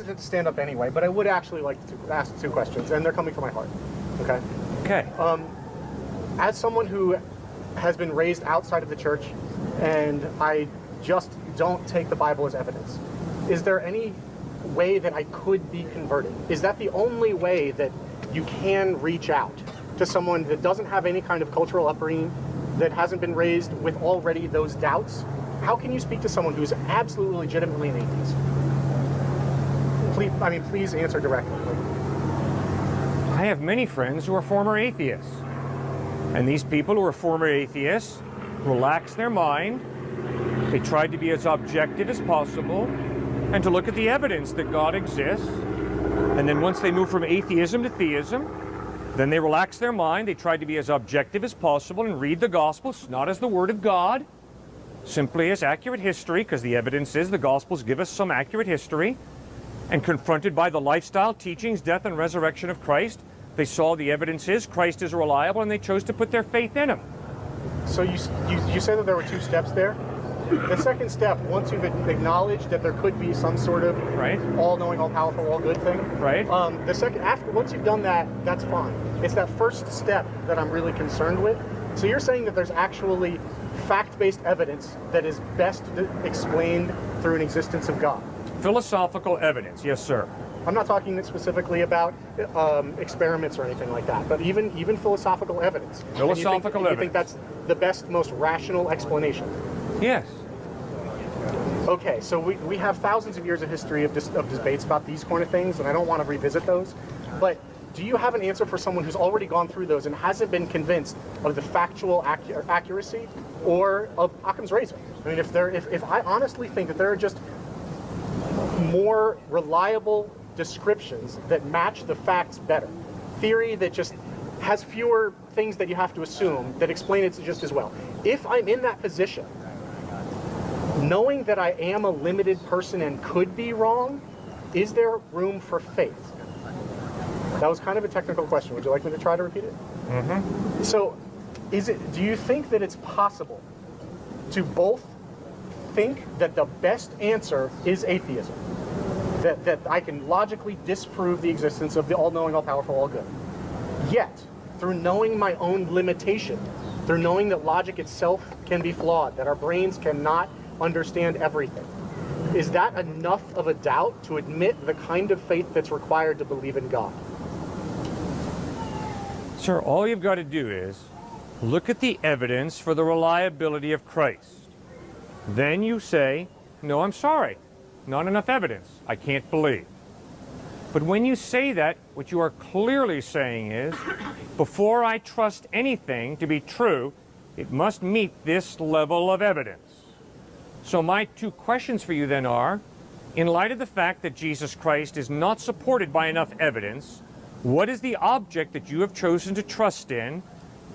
hesitant to stand up anyway, but I would actually like to ask 2 questions, and they're coming from my heart. Okay? Okay. As someone who has been raised outside of the church, and I just don't take the Bible as evidence, is there any way that I could be converted? Is that the only way that you can reach out to someone that doesn't have any kind of cultural upbringing, that hasn't been raised with already those doubts? How can you speak to someone who's absolutely legitimately an atheist? Please answer directly. I have many friends who are former atheists. And these people who are former atheists relax their mind. They tried to be as objective as possible and to look at the evidence that God exists. And then once they move from atheism to theism, then they relax their mind. They tried to be as objective as possible and read the Gospels, not as the Word of God, simply as accurate history, because the evidence is the Gospels give us some accurate history. And confronted by the lifestyle, teachings, death, and resurrection of Christ, they saw the evidence is Christ is reliable, and they chose to put their faith in Him. So you said that there were 2 steps there. The second step, once you've acknowledged that there could be some sort of all-knowing, all-powerful, all-good thing, the second, once you've done that, that's fine. It's that first step that I'm really concerned with. So you're saying that there's actually fact-based evidence that is best explained through an existence of God. Philosophical evidence, yes, sir. I'm not talking specifically about experiments or anything like that, but even philosophical evidence. Philosophical evidence. You think that's the best, most rational explanation? Yes. Okay, so we have thousands of years of history of debates about these kind of things, and I don't want to revisit those. But do you have an answer for someone who's already gone through those and hasn't been convinced of the factual accuracy or of Occam's razor? I mean, if I honestly think that there are just more reliable descriptions that match the facts better, theory that just has fewer things that you have to assume that explain it just as well. If I'm in that position, knowing that I am a limited person and could be wrong, is there room for faith? That was kind of a technical question. Would you like me to try to repeat it? Mm-hmm. So, do you think that it's possible to both think that the best answer is atheism, that I can logically disprove the existence of the all-knowing, all-powerful, all-good, yet, through knowing my own limitation, through knowing that logic itself can be flawed, that our brains cannot understand everything, is that enough of a doubt to admit the kind of faith that's required to believe in God? Sir, all you've got to do is look at the evidence for the reliability of Christ. Then you say, no, I'm sorry, not enough evidence, I can't believe. But when you say that, what you are clearly saying is, before I trust anything to be true, it must meet this level of evidence. So my 2 questions for you then are, in light of the fact that Jesus Christ is not supported by enough evidence, what is the object that you have chosen to trust in?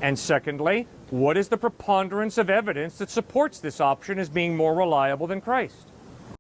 And secondly, what is the preponderance of evidence that supports this option as being more reliable than Christ?